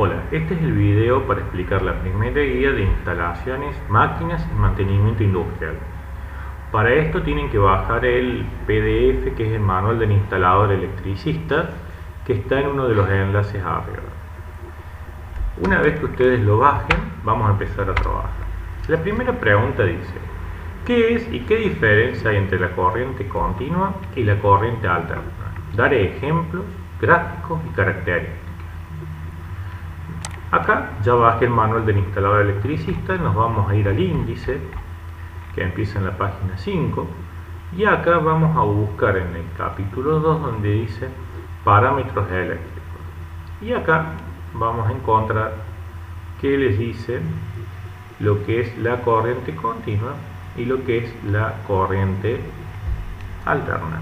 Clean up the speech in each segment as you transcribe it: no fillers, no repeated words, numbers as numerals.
Hola, este es el video para explicar la primera guía de instalaciones, máquinas y mantenimiento industrial. Para esto tienen que bajar el PDF, que es el manual del instalador electricista, que está en uno de los enlaces arriba. Una vez que ustedes lo bajen, vamos a empezar a trabajar. La primera pregunta dice: ¿qué es y qué diferencia hay entre la corriente continua y la corriente alterna? Daré ejemplos, gráficos y características. Acá ya bajé el manual del instalador electricista, nos vamos a ir al índice que empieza en la página 5 y acá vamos a buscar en el capítulo 2 donde dice parámetros eléctricos, y acá vamos a encontrar que les dice lo que es la corriente continua y lo que es la corriente alterna.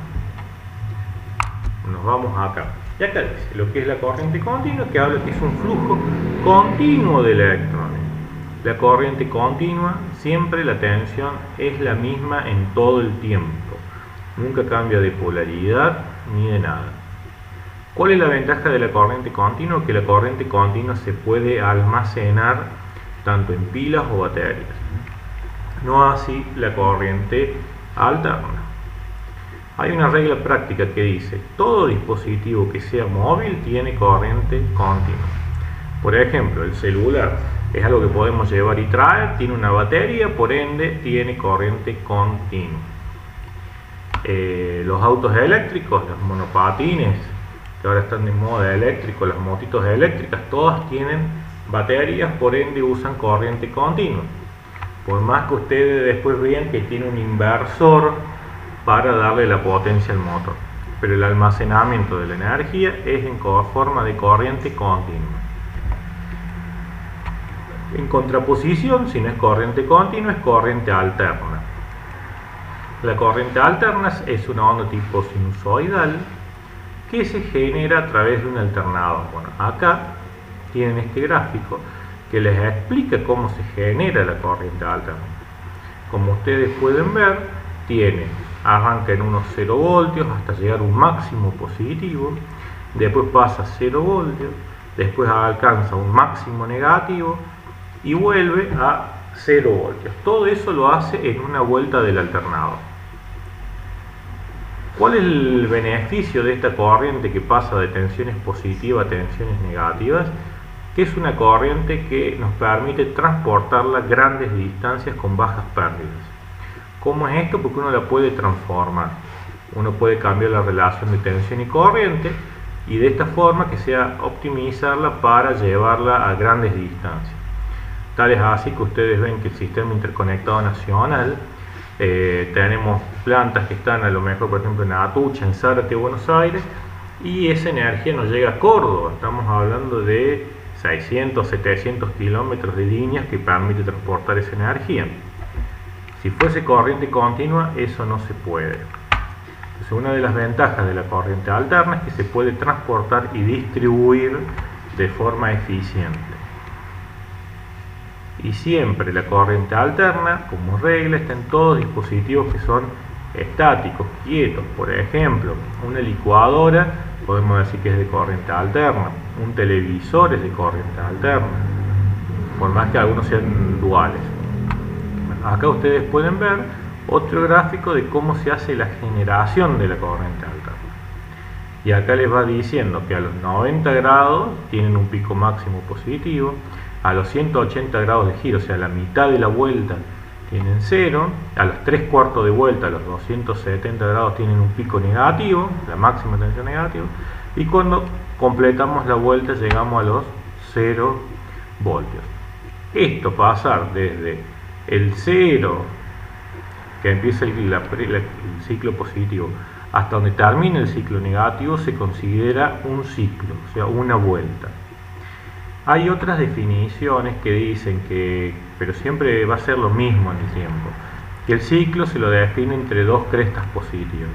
Nos vamos acá. Y acá dice lo que es la corriente continua, que habla que es un flujo continuo de electrones. La corriente continua, siempre la tensión es la misma en todo el tiempo. Nunca cambia de polaridad ni de nada. ¿Cuál es la ventaja de la corriente continua? Que la corriente continua se puede almacenar tanto en pilas o baterías. No así la corriente alterna. Hay una regla práctica que dice: todo dispositivo que sea móvil tiene corriente continua. Por ejemplo, el celular es algo que podemos llevar y traer, tiene una batería, por ende tiene corriente continua. Los autos eléctricos, los monopatines, que ahora están de moda eléctrico, las motitos eléctricas, todas tienen baterías, por ende usan corriente continua. Por más que ustedes después vean que tiene un inversor para darle la potencia al motor, pero el almacenamiento de la energía es en forma de corriente continua. En contraposición, si no es corriente continua, es corriente alterna. La corriente alterna es una onda tipo sinusoidal que se genera a través de un alternador. Bueno, acá tienen este gráfico que les explica cómo se genera la corriente alterna. Como ustedes pueden ver, arranca en unos 0 voltios hasta llegar a un máximo positivo, después pasa a 0 voltios, después alcanza un máximo negativo y vuelve a 0 voltios. Todo eso lo hace en una vuelta del alternador. ¿Cuál es el beneficio de esta corriente que pasa de tensiones positivas a tensiones negativas? Que es una corriente que nos permite transportarla a grandes distancias con bajas pérdidas. ¿Cómo es esto? Porque uno la puede transformar. Uno puede cambiar la relación de tensión y corriente y de esta forma que sea optimizarla para llevarla a grandes distancias. Tal es así que ustedes ven que el sistema interconectado nacional, tenemos plantas que están a lo mejor, por ejemplo, en Atucha, en Zárate, Buenos Aires, y esa energía nos llega a Córdoba. Estamos hablando de 600, 700 kilómetros de líneas que permite transportar esa energía. Si fuese corriente continua, eso no se puede. Entonces, una de las ventajas de la corriente alterna es que se puede transportar y distribuir de forma eficiente. Y siempre la corriente alterna, como regla, está en todos dispositivos que son estáticos, quietos. Por ejemplo, una licuadora podemos decir que es de corriente alterna, un televisor es de corriente alterna, por más que algunos sean duales. Acá ustedes pueden ver otro gráfico de cómo se hace la generación de la corriente alterna. Y acá les va diciendo que a los 90 grados tienen un pico máximo positivo, a los 180 grados de giro, o sea, a la mitad de la vuelta, tienen 0, a los 3/4 de vuelta, a los 270 grados, tienen un pico negativo, la máxima tensión negativa, y cuando completamos la vuelta llegamos a los 0 voltios. Esto pasar desde el 0, que empieza el ciclo positivo, hasta donde termina el ciclo negativo, se considera un ciclo, o sea, una vuelta. Hay otras definiciones que dicen que, pero siempre va a ser lo mismo en el tiempo, que el ciclo se lo define entre dos crestas positivas.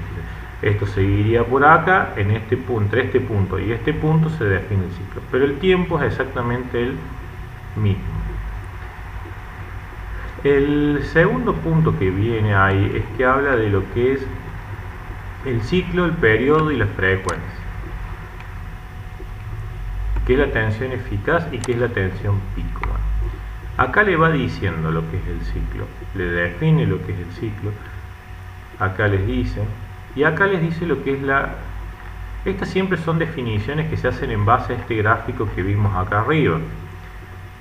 Esto seguiría por acá, entre este punto y este punto se define el ciclo, pero el tiempo es exactamente el mismo. El segundo punto que viene ahí es que habla de lo que es el ciclo, el periodo y la frecuencia. qué es la tensión eficaz y qué es la tensión pico. Bueno, acá le va diciendo lo que es el ciclo, le define lo que es el ciclo, acá les dice, y acá les dice lo que es la... Estas siempre son definiciones que se hacen en base a este gráfico que vimos acá arriba.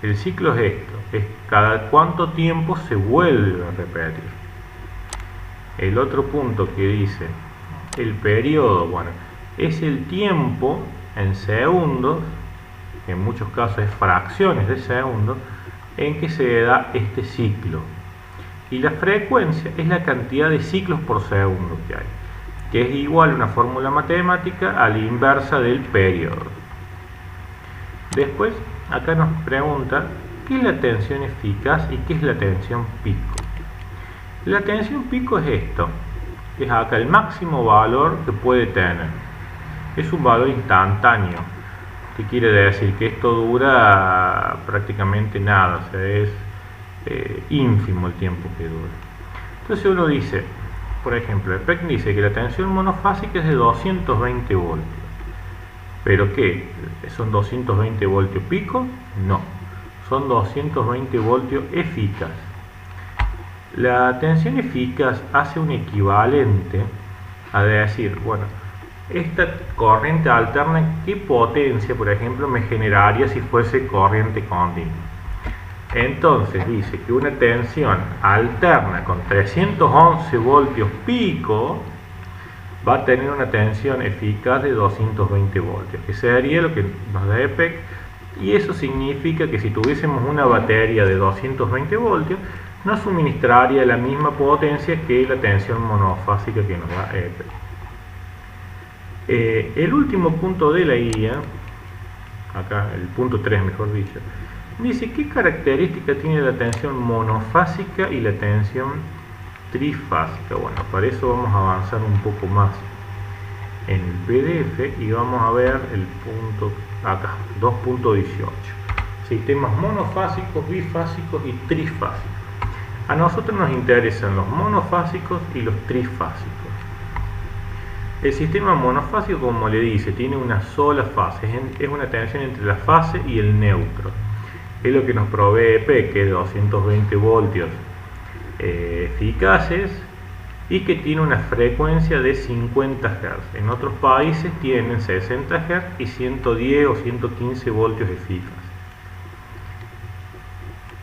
El ciclo es esto, es cada cuánto tiempo se vuelve a repetir. El otro punto que dice, el periodo, bueno, es el tiempo en segundos, que en muchos casos es fracciones de segundos, en que se da este ciclo. Y la frecuencia es la cantidad de ciclos por segundo que hay, que es igual a una fórmula matemática a la inversa del periodo. Después, acá nos pregunta, ¿qué es la tensión eficaz y qué es la tensión pico? La tensión pico es esto, es acá el máximo valor que puede tener. Es un valor instantáneo. ¿Qué quiere decir? Que esto dura prácticamente nada, o sea, es ínfimo el tiempo que dura. Entonces uno dice, por ejemplo, el PEC dice que la tensión monofásica es de 220 voltios. ¿Pero qué? ¿Son 220 voltios pico? No, son 220 voltios eficaz. La tensión eficaz hace un equivalente a decir, bueno, esta corriente alterna, ¿qué potencia, por ejemplo, me generaría si fuese corriente continua? Entonces dice que una tensión alterna con 311 voltios pico va a tener una tensión eficaz de 220 voltios, que sería lo que nos da EPEC, y eso significa que si tuviésemos una batería de 220 voltios, nos suministraría la misma potencia que la tensión monofásica que nos da EPEC. El último punto de la guía, acá el punto 3 mejor dicho, dice qué característica tiene la tensión monofásica y la tensión trifásica. Bueno, para eso vamos a avanzar un poco más en el PDF y vamos a ver el punto acá, 2.18, sistemas monofásicos, bifásicos y trifásicos. A nosotros nos interesan los monofásicos y los trifásicos. El sistema monofásico, como le dice, tiene una sola fase, es una tensión entre la fase y el neutro. Es lo que nos provee EP, que es 220 voltios eficaces y que tiene una frecuencia de 50 Hz. En otros países tienen 60 Hz y 110 o 115 voltios eficaces.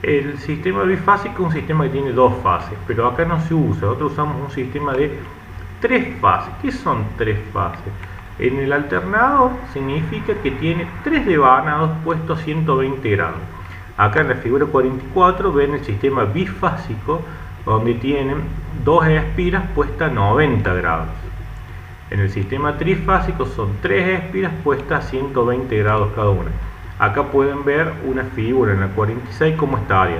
El sistema bifásico es un sistema que tiene dos fases, pero acá no se usa. Nosotros usamos un sistema de tres fases. ¿Qué son tres fases? En el alternador significa que tiene tres devanados puestos a 120 grados. Acá en la figura 44 ven el sistema bifásico, donde tienen dos espiras puestas a 90 grados. En el sistema trifásico son tres espiras puestas a 120 grados cada una. Acá pueden ver una figura en la 46 cómo estaría: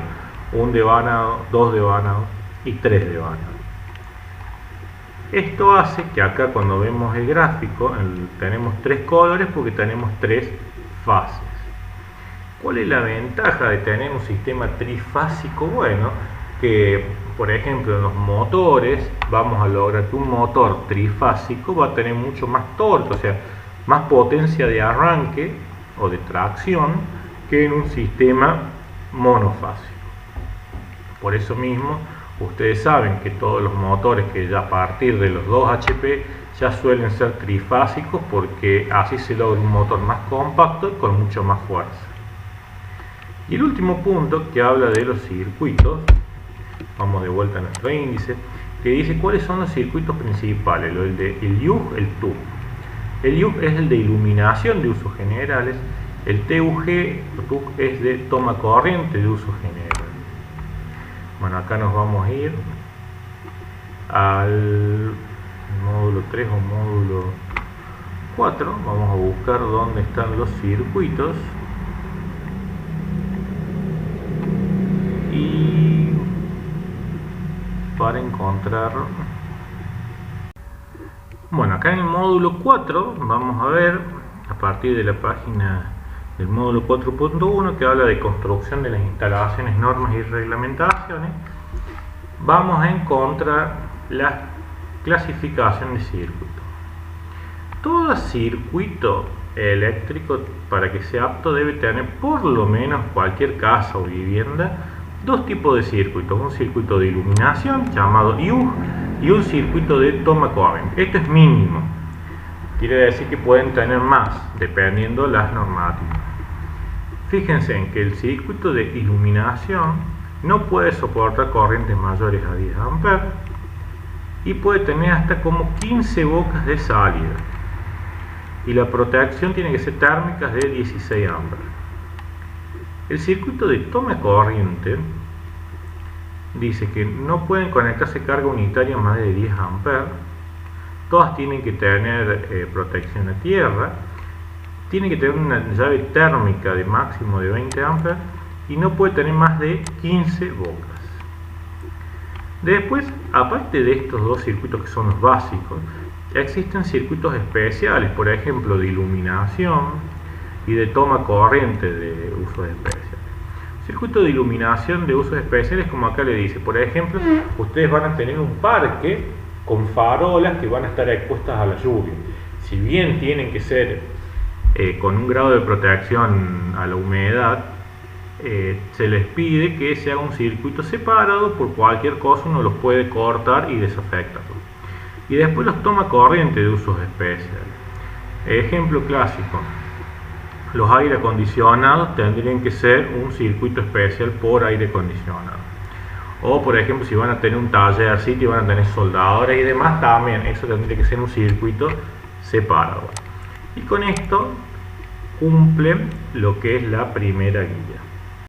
un devanado, dos devanados y tres devanados. Esto hace que acá, cuando vemos el gráfico, tenemos tres colores porque tenemos tres fases. ¿Cuál es la ventaja de tener un sistema trifásico? Bueno, que por ejemplo en los motores vamos a lograr que un motor trifásico va a tener mucho más torque, o sea, más potencia de arranque o de tracción que en un sistema monofásico. Por eso mismo, ustedes saben que todos los motores que ya a partir de los 2 HP ya suelen ser trifásicos, porque así se logra un motor más compacto y con mucho más fuerza. Y el último punto, que habla de los circuitos, vamos de vuelta a nuestro índice, que dice cuáles son los circuitos principales: el IUG, el TUG. El IUG es el de iluminación de usos generales, el TUG es de toma corriente de usos generales. Bueno, acá nos vamos a ir al módulo 3 o módulo 4, vamos a buscar dónde están los circuitos. Y para encontrar, bueno, acá en el módulo 4 vamos a ver, a partir de la página del módulo 4.1, que habla de construcción de las instalaciones, normas y reglamentaciones, vamos a encontrar la clasificación de circuitos. Todo circuito eléctrico, para que sea apto, debe tener por lo menos cualquier casa o vivienda dos tipos de circuitos: un circuito de iluminación llamado IUG y un circuito de toma corriente. Esto es mínimo, quiere decir que pueden tener más dependiendo las normativas. Fíjense en que el circuito de iluminación no puede soportar corrientes mayores a 10 amperes y puede tener hasta como 15 bocas de salida, y la protección tiene que ser térmicas de 16 amperes. El circuito de toma corriente dice que no pueden conectarse carga unitaria más de 10 amperes, todas tienen que tener protección a tierra, tiene que tener una llave térmica de máximo de 20 amperes y no puede tener más de 15 bocas. Después, aparte de estos dos circuitos que son los básicos, existen circuitos especiales, por ejemplo de iluminación y de toma corriente de usos especiales. Circuito de iluminación de usos especiales, como acá le dice, por ejemplo, ustedes van a tener un parque con farolas que van a estar expuestas a la lluvia. Si bien tienen que ser con un grado de protección a la humedad, se les pide que se haga un circuito separado. Por cualquier cosa uno los puede cortar y desafectarlos. Y después los toma corriente de usos especiales. Ejemplo clásico: los aire acondicionados tendrían que ser un circuito especial por aire acondicionado. O por ejemplo, si van a tener un tallercito y van a tener soldadora y demás, también eso tendría que ser un circuito separado. Y con esto cumplen lo que es la primera guía.